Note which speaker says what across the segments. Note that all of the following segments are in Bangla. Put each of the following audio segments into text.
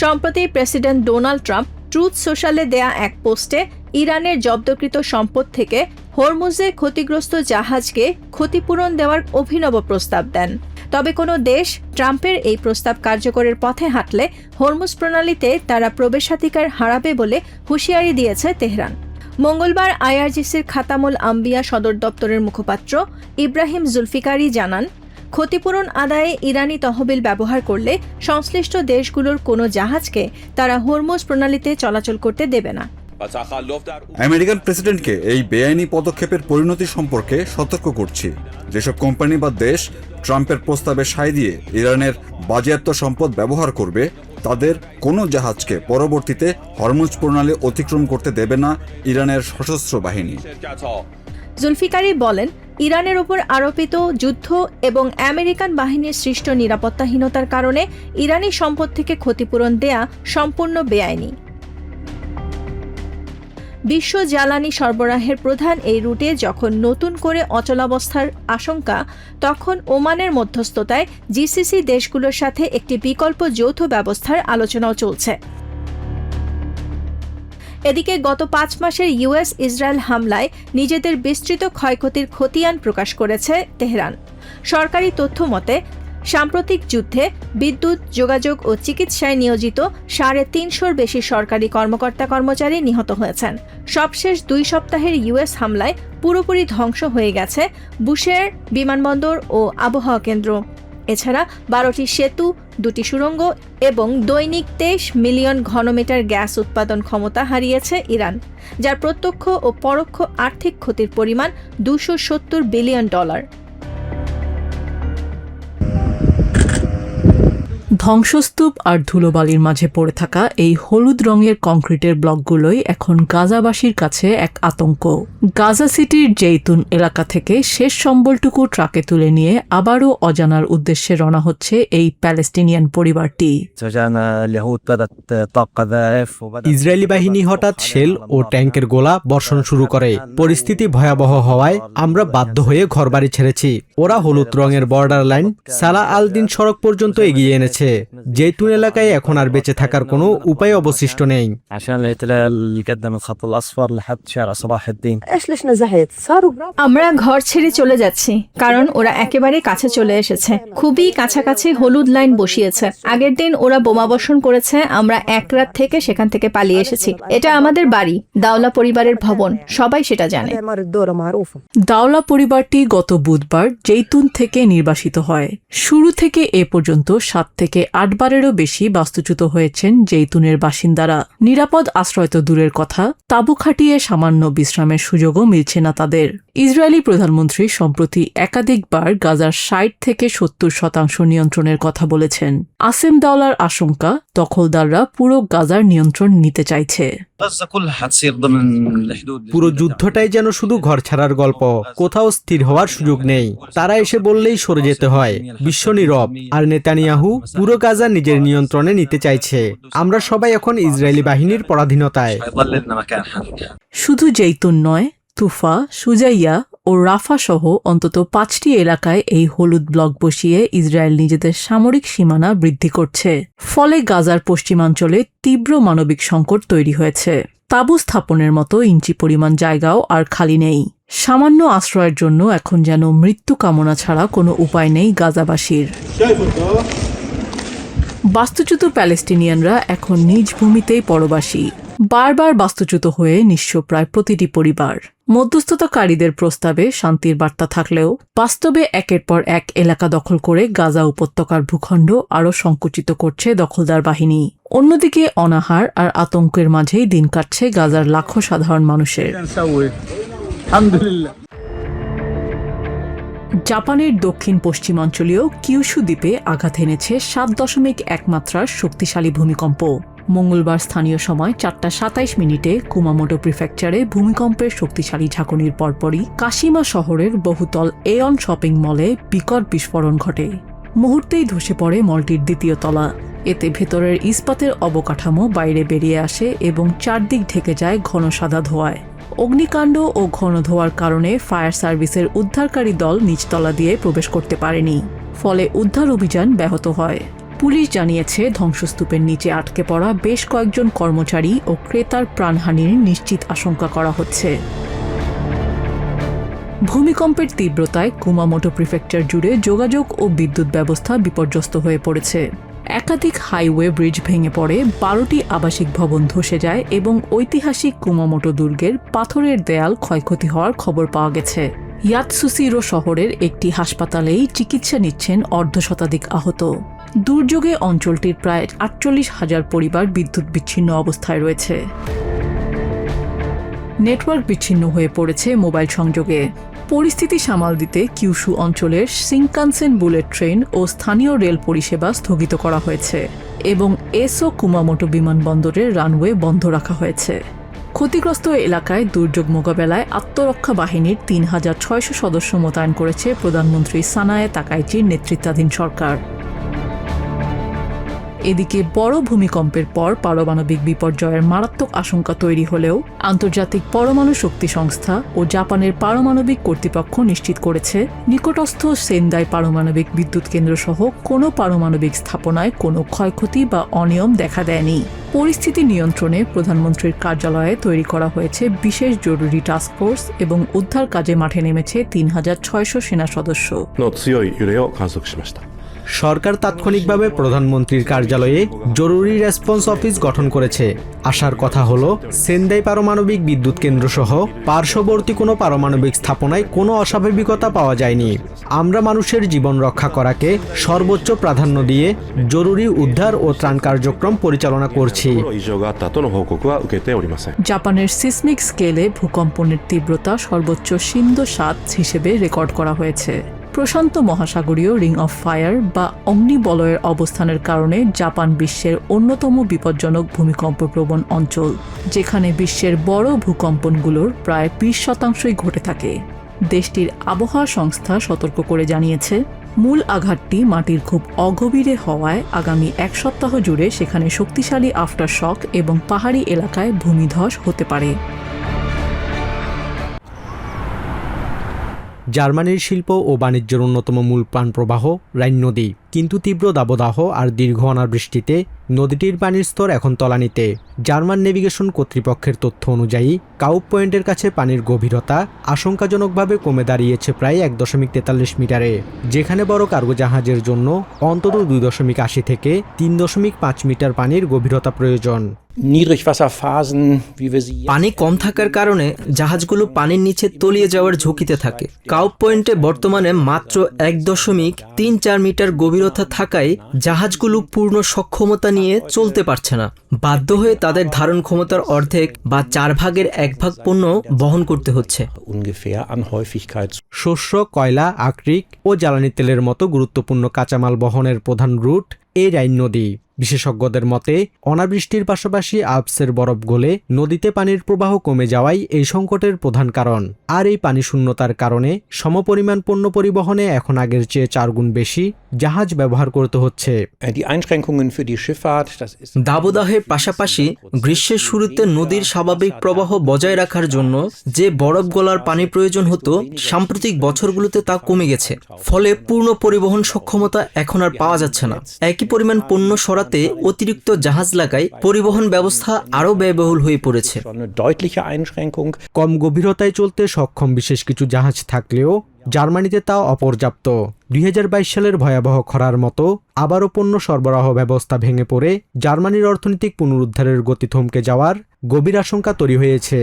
Speaker 1: সম্প্রতি প্রেসিডেন্ট ডোনাল্ড ট্রাম্প ট্রুথ সোশ্যালে দেয়া এক পোস্টে ইরানের জব্দকৃত সম্পদ থেকে হরমুজে ক্ষতিগ্রস্ত জাহাজকে ক্ষতিপূরণ দেওয়ার অভিনব প্রস্তাব দেন। তবে কোনো দেশ ট্রাম্পের এই প্রস্তাব কার্যকরের পথে হাঁটলে হরমুজ প্রণালীতে তারা প্রবেশাধিকার হারাবে বলে হুঁশিয়ারি দিয়েছে তেহরান। মঙ্গলবার আইআরজিসির খাতামুল আম্বিয়া সদর দপ্তরের মুখপাত্র ইব্রাহিম জুলফিকারি জানান, ক্ষতিপূরণ আদায়ে ইরানি তহবিল ব্যবহার করলে সংশ্লিষ্ট দেশগুলোর কোনো জাহাজকে তারা হরমুজ প্রণালীতে চলাচল করতে দেবে না।
Speaker 2: আমেরিকান প্রেসিডেন্টকে এই বেআইনি পদক্ষেপের পরিণতি সম্পর্কে সতর্ক করছি। যেসব কোম্পানি বা দেশ ট্রাম্পের প্রস্তাবে সায় দিয়ে ইরানের বাজেয়াপ্ত সম্পদ ব্যবহার করবে, তাদের কোনো জাহাজকে পরবর্তীতে হরমুজ প্রণালী অতিক্রম করতে দেবে না ইরানের সশস্ত্র বাহিনী।
Speaker 1: জুলফিকারি বলেন, ইরানের উপর আরোপিত যুদ্ধ এবং আমেরিকান বাহিনীর সৃষ্ট নিরাপত্তাহীনতার কারণে ইরানি সম্পদ থেকে ক্ষতিপূরণ দেয়া সম্পূর্ণ বেআইনি। বিশ্ব জ্বালানি সরবরাহের প্রধান এই রুটে যখন নতুন করে অচলাবস্থার আশঙ্কা, তখন ওমানের মধ্যস্থতায় জিসিসি দেশগুলোর সাথে একটি বিকল্প যৌথ ব্যবস্থার আলোচনাও চলছে। এদিকে গত 5 মাসের ইউএস ইসরায়েল হামলায় নিজেদের বিস্তৃত ক্ষয়ক্ষতির খতিয়ান প্রকাশ করেছে তেহরান। সরকারি তথ্য মতে সাম্প্রতিক যুদ্ধে বিদ্যুৎ, যোগাযোগ ও চিকিৎসায় নিয়োজিত 350-র বেশি সরকারি কর্মকর্তা-কর্মচারী নিহত হয়েছেন। সবশেষ 2 সপ্তাহের ইউএস হামলায় পুরোপুরি ধ্বংস হয়ে গেছে বুশের বিমানবন্দর ও আবহাওয়া কেন্দ্র। এছাড়া 12টি সেতু, 2টি সুড়ঙ্গ এবং দৈনিক 23 মিলিয়ন ঘনমিটার গ্যাস উৎপাদন ক্ষমতা হারিয়েছে ইরান, যার প্রত্যক্ষ ও পরোক্ষ আর্থিক ক্ষতির পরিমাণ $270 বিলিয়ন।
Speaker 3: ধ্বংসস্তূপ আর ধুলোবালির মাঝে পড়ে থাকা এই হলুদ রঙের কংক্রিটের ব্লকগুলোই এখন গাজাবাসীর কাছে এক আতঙ্ক। গাজা সিটির জেইতুন এলাকা থেকে শেষ সম্বলটুকু ট্রাকে তুলে নিয়ে আবারও অজানার উদ্দেশ্যে রওনা হচ্ছে এই প্যালেস্টিনিয়ান পরিবারটি।
Speaker 4: ইসরায়েলি বাহিনী হঠাৎ শেল ও ট্যাঙ্কের গোলা বর্ষণ শুরু করে। পরিস্থিতি ভয়াবহ হওয়ায় আমরা বাধ্য হয়ে ঘরবাড়ি ছেড়েছি। ওরা হলুদ রঙের বর্ডার লাইন সালা আল দিন সড়ক পর্যন্ত এগিয়ে এনেছে। জেইতুন এলাকায় এখন আর বেঁচে থাকার কোনো উপায় অবশিষ্ট নেই।
Speaker 1: আমরা ঘর ছেড়ে চলে যাচ্ছি, কারণ ওরা একেবারে কাছে চলে এসেছে। খুবই কাছাকাছি হলুদ লাইন বসিয়েছে। আগের দিন ওরা বোমাবর্ষণ করেছে। আমরা এক রাত থেকে সেখান থেকে পালিয়ে এসেছি। এটা আমাদের বাড়ি, দাওলা পরিবারের ভবন, সবাই সেটা জানে।
Speaker 3: দাওলা পরিবারটি গত বুধবার জেইতুন থেকে নির্বাসিত হয়। শুরু থেকে এ পর্যন্ত 7 থেকে 8 বারেরও বেশি বাস্তুচ্যুত হয়েছেন জেইতুনের বাসিন্দারা। নিরাপদ আশ্রয় তো দূরের কথা, তাঁবু খাটিয়ে সামান্য বিশ্রামের সুযোগও মিলছে না তাদের। ইসরায়েলি প্রধানমন্ত্রী সম্প্রতি একাধিকবার গাজার 60 থেকে 70% নিয়ন্ত্রণের কথা বলেছেন। আসেম দাওলার আশঙ্কা, দখলদাররা পুরো গাজার নিয়ন্ত্রণ নিতে চাইছে।
Speaker 4: পুরো যুদ্ধটাই যেন শুধু ঘর ছাড়ার গল্প, কোথাও স্থির হওয়ার সুযোগ নেই। তারা এসে বললেই সরে যেতে হয়। বিশ্ব নীরব, আর নেতানিয়াহু পুরো গাজা নিজের নিয়ন্ত্রণে নিতে চাইছে। আমরা সবাই এখন ইসরায়েলি বাহিনীর পরাধীনতায়।
Speaker 3: শুধু জেইতুন নয়, তুফা, সুজাইয়া ও রাফা সহ অন্তত 5টি এলাকায় এই হলুদ ব্লক বসিয়ে ইসরায়েল নিজেদের সামরিক সীমানা বৃদ্ধি করছে। ফলে গাজার পশ্চিমাঞ্চলে তীব্র মানবিক সংকট তৈরি হয়েছে। তাঁবু স্থাপনের মতো ইঞ্চি পরিমাণ জায়গাও আর খালি নেই। সামান্য আশ্রয়ের জন্য এখন যেন মৃত্যু কামনা ছাড়া কোনো উপায় নেই গাজাবাসীর। বাস্তুচ্যুত প্যালেস্টিনিয়ানরা এখন নিজ ভূমিতেই পরবাসী। বারবার বাস্তুচ্যুত হয়ে নিঃস্ব প্রায় প্রতিটি পরিবার। মধ্যস্থতাকারীদের প্রস্তাবে শান্তির বার্তা থাকলেও বাস্তবে একের পর এক এলাকা দখল করে গাজা উপত্যকার ভূখণ্ড আরও সংকুচিত করছে দখলদার বাহিনী। অন্যদিকে অনাহার আর আতঙ্কের মাঝেই দিন কাটছে গাজার লাখো সাধারণ মানুষের। জাপানের দক্ষিণ পশ্চিমাঞ্চলীয় কিউশু দ্বীপে আঘাত এনেছে 7.1 মাত্রার শক্তিশালী ভূমিকম্প। মঙ্গলবার স্থানীয় সময় 4টা 27 কুমামোটো প্রিফেকচারে ভূমিকম্পের শক্তিশালী ঝাঁকুনির পরপরই কাশিমা শহরের বহুতল এয়ন শপিং মলে বিকট বিস্ফোরণ ঘটে। মুহূর্তেই ধসে পড়ে মলটির 2য় তলা। এতে ভেতরের ইস্পাতের অবকাঠামো বাইরে বেরিয়ে আসে এবং চারদিক ঢেকে যায় ঘন সাদা ধোঁয়ায়। অগ্নিকাণ্ড ও ঘন ধোঁয়ার কারণে ফায়ার সার্ভিসের উদ্ধারকারী দল নিচতলা দিয়ে প্রবেশ করতে পারেনি। ফলে উদ্ধার অভিযান ব্যাহত হয়। পুলিশ জানিয়েছে ধ্বংসস্তূপের নিচে আটকে পড়া বেশ কয়েকজন কর্মচারী ও ক্রেতার প্রাণহানির নিশ্চিত আশঙ্কা করা হচ্ছে। ভূমিকম্পের তীব্রতায় কুমামোটো প্রিফেকচার জুড়ে যোগাযোগ ও বিদ্যুৎ ব্যবস্থা বিপর্যস্ত হয়ে পড়েছে। একাধিক হাইওয়ে ব্রিজ ভেঙে পড়ে, 12টি আবাসিক ভবন ধসে যায় এবং ঐতিহাসিক কুমামোটো দুর্গের পাথরের দেয়াল ক্ষয়ক্ষতি হওয়ার খবর পাওয়া গেছে। ইয়াতসুশিরো শহরের একটি হাসপাতালেই চিকিৎসা নিচ্ছেন অর্ধশতাধিক আহত। দুর্যোগে অঞ্চলটির প্রায় 48,000 পরিবার বিদ্যুৎ বিচ্ছিন্ন অবস্থায় রয়েছে। নেটওয়ার্ক বিচ্ছিন্ন হয়ে পড়েছে মোবাইল সংযোগে। পরিস্থিতি সামাল দিতে কিউশু অঞ্চলের শিনকানসেন বুলেট ট্রেন ও স্থানীয় রেল পরিষেবা স্থগিত করা হয়েছে এবং এসো কুমামোটো বিমানবন্দরের রানওয়ে বন্ধ রাখা হয়েছে। ক্ষতিগ্রস্ত এলাকায় দুর্যোগ মোকাবেলায় আত্মরক্ষা বাহিনীর 3,600 সদস্য মোতায়েন করেছে প্রধানমন্ত্রী সানায়ে তাকাইচির নেতৃত্বাধীন সরকার। এদিকে বড় ভূমিকম্পের পর পারমাণবিক বিপর্যয়ের মারাত্মক আশঙ্কা তৈরি হলেও আন্তর্জাতিক পরমাণু শক্তি সংস্থা ও জাপানের পারমাণবিক কর্তৃপক্ষ নিশ্চিত করেছে নিকটস্থ সেন্দাই পারমাণবিক বিদ্যুৎ কেন্দ্র সহ কোনো পারমাণবিক স্থাপনায় কোনো ক্ষয়ক্ষতি বা অনিয়ম দেখা দেয়নি। পরিস্থিতি নিয়ন্ত্রণে প্রধানমন্ত্রীর কার্যালয়ে তৈরি করা হয়েছে বিশেষ জরুরি টাস্কফোর্স এবং উদ্ধার কাজে মাঠে নেমেছে 3,600 সেনা সদস্য।
Speaker 4: সরকার তাৎক্ষণিকভাবে প্রধানমন্ত্রীর কার্যালয়ে জরুরি রেসপন্স অফিস গঠন করেছে। আসার কথা হলো সেন্দাই পারমাণবিক বিদ্যুৎ কেন্দ্র সহ পার্শ্ববর্তী কোনো পারমাণবিক স্থাপনায় কোনো অস্বাভাবিকতা পাওয়া যায়নি। আমরা মানুষের জীবন রক্ষা করাকে সর্বোচ্চ প্রাধান্য দিয়ে জরুরি উদ্ধার ও ত্রাণ কার্যক্রম পরিচালনা করছি।
Speaker 3: জাপানের সিসমিক স্কেলে ভূকম্পনের তীব্রতা সর্বোচ্চ সিন্দো 7 হিসেবে রেকর্ড করা হয়েছে। প্রশান্ত মহাসাগরীয় রিং অফ ফায়ার বা অগ্নিবলয়ের অবস্থানের কারণে জাপান বিশ্বের অন্যতম বিপজ্জনক ভূমিকম্পপ্রবণ অঞ্চল, যেখানে বিশ্বের বড় ভূকম্পনগুলোর প্রায় 20% ঘটে থাকে। দেশটির আবহাওয়া সংস্থা সতর্ক করে জানিয়েছে, মূল আঘাতটি মাটির খুব অগভীরে হওয়ায় আগামী 1 সপ্তাহ জুড়ে সেখানে শক্তিশালী আফটার শক এবং পাহাড়ি এলাকায় ভূমিধস হতে পারে।
Speaker 4: জার্মানির শিল্প ও বাণিজ্যের অন্যতম মূল প্রাণপ্রবাহ রাইন নদী, কিন্তু তীব্র দাবদাহ আর দীর্ঘ অনাবৃষ্টিতে নদীটির পানির স্তর এখন তলানিতে। জার্মান নেভিগেশন কর্তৃপক্ষের তথ্য অনুযায়ী কাউপ পয়েন্টের কাছে পানির গভীরতা আশঙ্কাজনকভাবে কমে দাঁড়িয়েছে প্রায় 1.43 মিটারে, যেখানে বড় কার্গো জাহাজের জন্য অন্তত 2.80 থেকে 3.5 মিটার পানির গভীরতা প্রয়োজন।
Speaker 5: পানি কম থাকার কারণে জাহাজগুলো পানির নিচে তলিয়ে যাওয়ার ঝুঁকিতে থাকে। কাউপ পয়েন্টে বর্তমানে মাত্র 1.34 মিটার গভীরতা থাকায় জাহাজগুলো পূর্ণ সক্ষমতা নিয়ে চলতে পারছে না। বাধ্য হয়ে তাদের ধারণ ক্ষমতার অর্ধেক বা 4 ভাগের 1 ভাগ পণ্য বহন করতে হচ্ছে।
Speaker 4: শস্য, কয়লা, আকরিক ও জ্বালানি তেলের মতো গুরুত্বপূর্ণ কাঁচামাল বহনের প্রধান রুট এই রাইন নদী। বিশেষজ্ঞদের মতে অনাবৃষ্টির পাশাপাশি আল্পসের বরফ গলে নদীতে পানির প্রবাহ কমে যাওয়াই এই সংকটের প্রধান কারণ। আর এই পানি শূন্যতার কারণে সমপরিমাণ পণ্য পরিবহনে এখন আগের চেয়ে 4 গুণ বেশি জাহাজ ব্যবহার করতে হচ্ছে।
Speaker 5: দাবদাহের পাশাপাশি গ্রীষ্মের শুরুতে নদীর স্বাভাবিক প্রবাহ বজায় রাখার জন্য যে বরফ গলার পানি প্রয়োজন হতো, সাম্প্রতিক বছরগুলোতে তা কমে গেছে। ফলে পূর্ণ পরিবহন সক্ষমতা এখন আর পাওয়া যাচ্ছে না। একই পরিমাণ পণ্য সরাতে অতিরিক্ত জাহাজ লাগায় পরিবহন ব্যবস্থা আরও ব্যয়বহুল হয়ে পড়েছে।
Speaker 4: কম গভীরতায় চলতে সক্ষম বিশেষ কিছু জাহাজ থাকলেও জার্মানিতে তাও অপর্যাপ্ত। 2022 সালের ভয়াবহ খরার মতো আবারও পণ্য সরবরাহ ব্যবস্থা ভেঙে পড়ে জার্মানির অর্থনৈতিক পুনরুদ্ধারের গতি থমকে যাওয়ার গভীর আশঙ্কা তৈরি হয়েছে।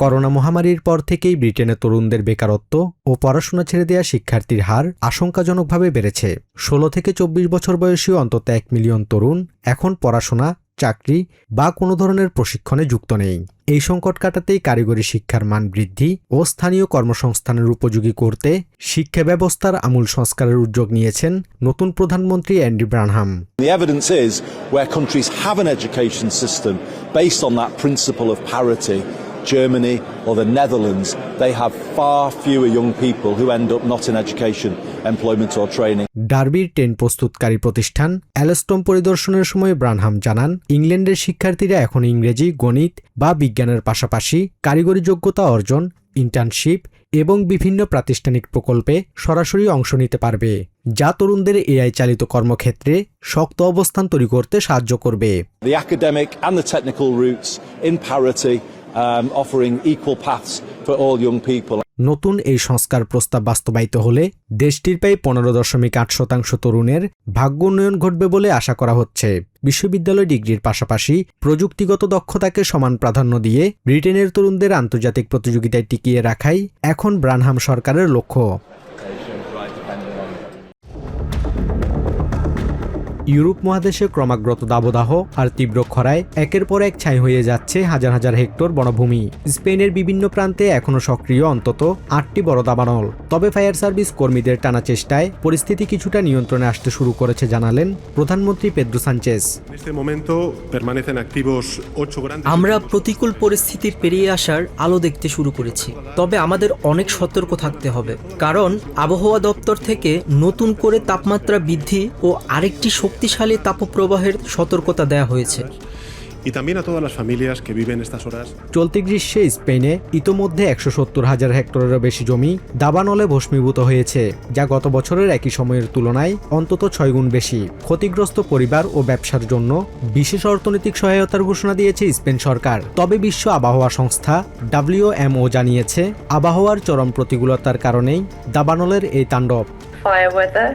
Speaker 4: করোনা মহামারীর পর থেকেই ব্রিটেনে তরুণদের বেকারত্ব ও পড়াশোনা ছেড়ে দেওয়া শিক্ষার্থীর হার আশঙ্কাজনকভাবে বেড়েছে। 16 থেকে 24 বছর বয়সী অন্তত 1 মিলিয়ন তরুণ এখন পড়াশোনা, চাকরি বা কোনো ধরনের প্রশিক্ষণে যুক্ত নেই। এই সংকট কাটাতেই কারিগরি শিক্ষার মান বৃদ্ধি ও স্থানীয় কর্মসংস্থানের উপযোগী করতে শিক্ষা ব্যবস্থার আমূল সংস্কারের উদ্যোগ নিয়েছেন নতুন প্রধানমন্ত্রী Andy ব্রানহাম।
Speaker 6: The evidence is where countries have an education system based on that principle of parity, Germany or the Netherlands, they have far fewer young people who end up not in education, employment or training.
Speaker 4: ডার্বির টেন প্রস্তুতকারী প্রতিষ্ঠান অ্যালস্টম পরিদর্শনের সময় ব্রানহাম জানান, ইংল্যান্ডের শিক্ষার্থীরা এখন ইংরেজি, গণিত বা বিজ্ঞানের পাশাপাশি কারিগরি যোগ্যতা অর্জন, ইন্টার্নশিপ এবং বিভিন্ন প্রাতিষ্ঠানিক প্রকল্পে সরাসরি অংশ নিতে পারবে, যা তরুণদের এআই চালিত কর্মক্ষেত্রে শক্ত অবস্থান তৈরি করতে সাহায্য করবে।
Speaker 6: The academic and the technical routes in parity, offering equal paths for all young people.
Speaker 4: নতুন এই সংস্কার প্রস্তাব বাস্তবায়িত হলে দেশটির প্রায় 15.8% তরুণের ভাগ্য উন্নয়ন ঘটবে বলে আশা করা হচ্ছে। বিশ্ববিদ্যালয় ডিগ্রির পাশাপাশি প্রযুক্তিগত দক্ষতাকে সমান প্রাধান্য দিয়ে ব্রিটেনের তরুণদের আন্তর্জাতিক প্রতিযোগিতায় টিকিয়ে রাখাই এখন ব্রানহাম সরকারের লক্ষ্য। ইউরোপ মহাদেশে ক্রমাগত দাবদাহ আর তীব্র খরায় একের পর এক ছাই হয়ে যাচ্ছে হাজার হাজার হেক্টর বনভূমি। স্পেনের বিভিন্ন প্রান্তে এখনও সক্রিয় অন্তত 8টি বড় দাবানল। তবে ফায়ার সার্ভিস কর্মীদের টানা চেষ্টায় পরিস্থিতি কিছুটা নিয়ন্ত্রণে আসতে শুরু করেছে জানালেন প্রধানমন্ত্রী পেদ্রো সানচেজ।
Speaker 5: আমরা প্রতিকূল পরিস্থিতি পেরিয়ে আসার আলো দেখতে শুরু করেছি, তবে আমাদের অনেক সতর্ক থাকতে হবে, কারণ আবহাওয়া দপ্তর থেকে নতুন করে তাপমাত্রা বৃদ্ধি ও আরেকটি শক্তিশালী তাপপ্রবাহের সতর্কতা দেওয়া হয়েছে।
Speaker 4: চলতি গ্রীষ্মে স্পেনে ইতোমধ্যে 170,000 হেক্টরেরও বেশি জমি দাবানলে ভস্মীভূত হয়েছে, যা গত বছরের একই সময়ের তুলনায় অন্তত 6 গুণ বেশি। ক্ষতিগ্রস্ত পরিবার ও ব্যবসার জন্য বিশেষ অর্থনৈতিক সহায়তার ঘোষণা দিয়েছে স্পেন সরকার। তবে বিশ্ব আবহাওয়া সংস্থা WMO জানিয়েছে, আবহাওয়ার চরম প্রতিকূলতার কারণেই দাবানলের এই তাণ্ডব।
Speaker 7: Fire weather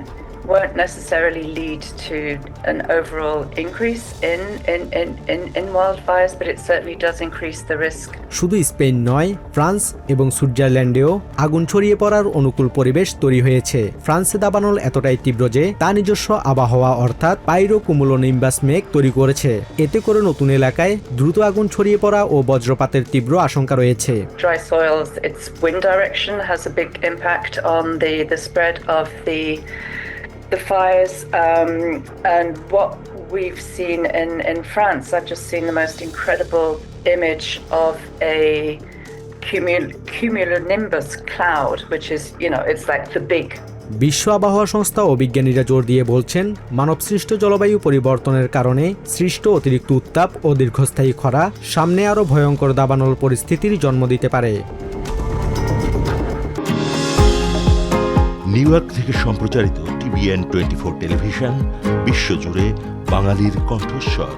Speaker 7: won't necessarily lead to an overall increase in wildfires, but it certainly does increase the risk.
Speaker 4: শুধু স্পেন নয়, ফ্রান্স এবং সুইজারল্যান্ডেও আগুন ছড়িয়ে পড়ার অনুকূল পরিবেশ তৈরি হয়েছে। ফ্রান্সে দাবানল এতটাই তীব্র যে তা নিজস্ব আবহাওয়া অর্থাৎ পাইরো কুমুলোনিম্বাস মেঘ তৈরি করেছে। এতে করে নতুন এলাকায় দ্রুত আগুন ছড়িয়ে পড়া ও বজ্রপাতের তীব্র আশঙ্কা রয়েছে।
Speaker 7: Dry soils, its wind direction has a big impact on the spread of the fires, and what we've seen in France, I've just seen the most incredible image of a cumulonimbus cloud, which is, it's like the big.
Speaker 4: বিশ্ব আবহাওয়া সংস্থা ও বিজ্ঞানীরা জোর দিয়ে বলছেন, মানবসৃষ্ট জলবায়ু পরিবর্তনের কারণে সৃষ্ট অতিরিক্ত উত্তাপ ও দীর্ঘস্থায়ী খরা সামনে আরও ভয়ঙ্কর দাবানল পরিস্থিতির জন্ম দিতে পারে।
Speaker 8: নিউ ইয়র্ক থেকে সম্প্রচারিত TVN 24 টেলিভিশন বিশ্বজুড়ে বাঙালির কণ্ঠস্বর।